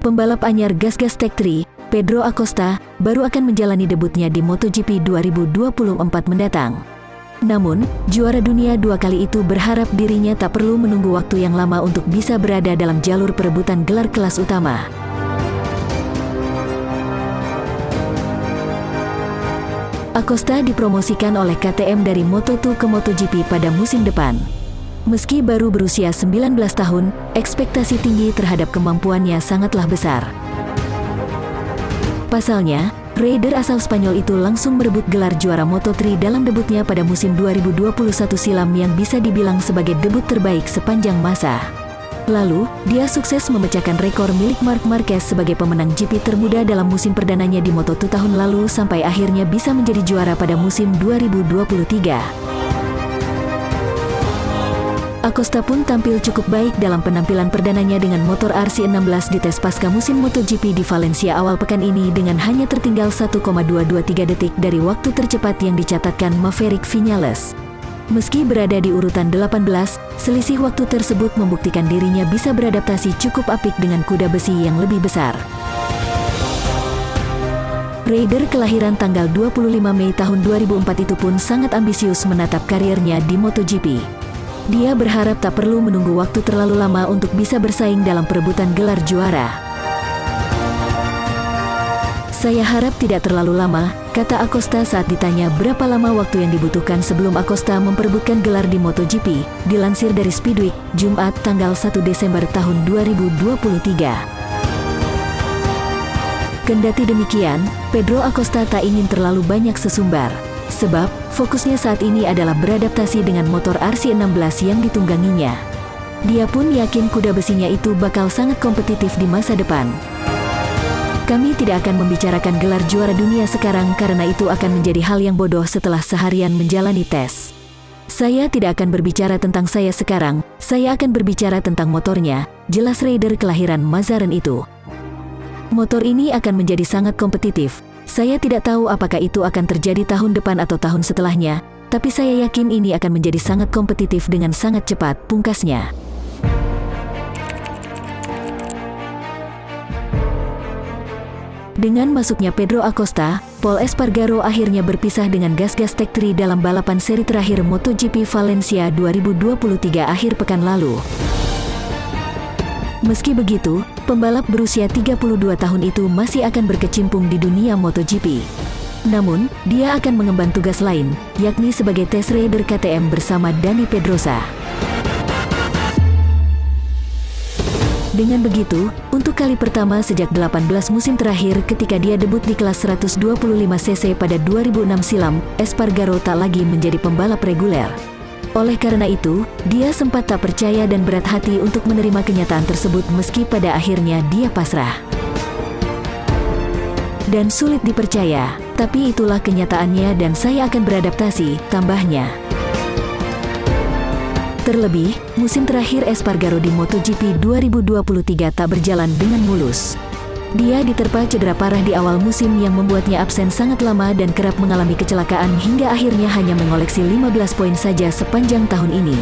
pembalap anyar gas-gas Tech3, Pedro Acosta, baru akan menjalani debutnya di MotoGP 2024 mendatang. Namun, juara dunia 2 kali itu berharap dirinya tak perlu menunggu waktu yang lama untuk bisa berada dalam jalur perebutan gelar kelas utama. Acosta dipromosikan oleh KTM dari Moto2 ke MotoGP pada musim depan. Meski baru berusia 19 tahun, ekspektasi tinggi terhadap kemampuannya sangatlah besar. Pasalnya, Raider asal Spanyol itu langsung merebut gelar juara Moto3 dalam debutnya pada musim 2021 silam yang bisa dibilang sebagai debut terbaik sepanjang masa. Lalu, dia sukses memecahkan rekor milik Marc Marquez sebagai pemenang GP termuda dalam musim perdananya di Moto2 tahun lalu sampai akhirnya bisa menjadi juara pada musim 2023. Acosta pun tampil cukup baik dalam penampilan perdananya dengan motor RC16 di tes pasca musim MotoGP di Valencia awal pekan ini dengan hanya tertinggal 1,223 detik dari waktu tercepat yang dicatatkan Maverick Viñales. Meski berada di urutan 18, selisih waktu tersebut membuktikan dirinya bisa beradaptasi cukup apik dengan kuda besi yang lebih besar. Raider kelahiran tanggal 25 Mei tahun 2004 itu pun sangat ambisius menatap karirnya di MotoGP. Dia berharap tak perlu menunggu waktu terlalu lama untuk bisa bersaing dalam perebutan gelar juara. "Saya harap tidak terlalu lama," kata Acosta saat ditanya berapa lama waktu yang dibutuhkan sebelum Acosta memperebutkan gelar di MotoGP, dilansir dari Speedweek, Jumat tanggal 1 Desember tahun 2023. Kendati demikian, Pedro Acosta tak ingin terlalu banyak sesumbar. Sebab, fokusnya saat ini adalah beradaptasi dengan motor RC16 yang ditungganginya. Dia pun yakin kuda besinya itu bakal sangat kompetitif di masa depan. "Kami tidak akan membicarakan gelar juara dunia sekarang karena itu akan menjadi hal yang bodoh setelah seharian menjalani tes. Saya tidak akan berbicara tentang saya sekarang, saya akan berbicara tentang motornya," jelas Raider kelahiran Mazaren itu. "Motor ini akan menjadi sangat kompetitif. Saya tidak tahu apakah itu akan terjadi tahun depan atau tahun setelahnya, tapi saya yakin ini akan menjadi sangat kompetitif dengan sangat cepat," pungkasnya. Dengan masuknya Pedro Acosta, Pol Espargaro akhirnya berpisah dengan gas-gas Tech3 dalam balapan seri terakhir MotoGP Valencia 2023 akhir pekan lalu. Meski begitu, pembalap berusia 32 tahun itu masih akan berkecimpung di dunia MotoGP. Namun, dia akan mengemban tugas lain, yakni sebagai test rider KTM bersama Dani Pedrosa. Dengan begitu, untuk kali pertama sejak 18 musim terakhir ketika dia debut di kelas 125cc pada 2006 silam, Espargaro tak lagi menjadi pembalap reguler. Oleh karena itu, dia sempat tak percaya dan berat hati untuk menerima kenyataan tersebut meski pada akhirnya dia pasrah. "Dan sulit dipercaya, tapi itulah kenyataannya dan saya akan beradaptasi," tambahnya. Terlebih, musim terakhir Espargaro di MotoGP 2023 tak berjalan dengan mulus. Dia diterpa cedera parah di awal musim yang membuatnya absen sangat lama dan kerap mengalami kecelakaan hingga akhirnya hanya mengoleksi 15 poin saja sepanjang tahun ini.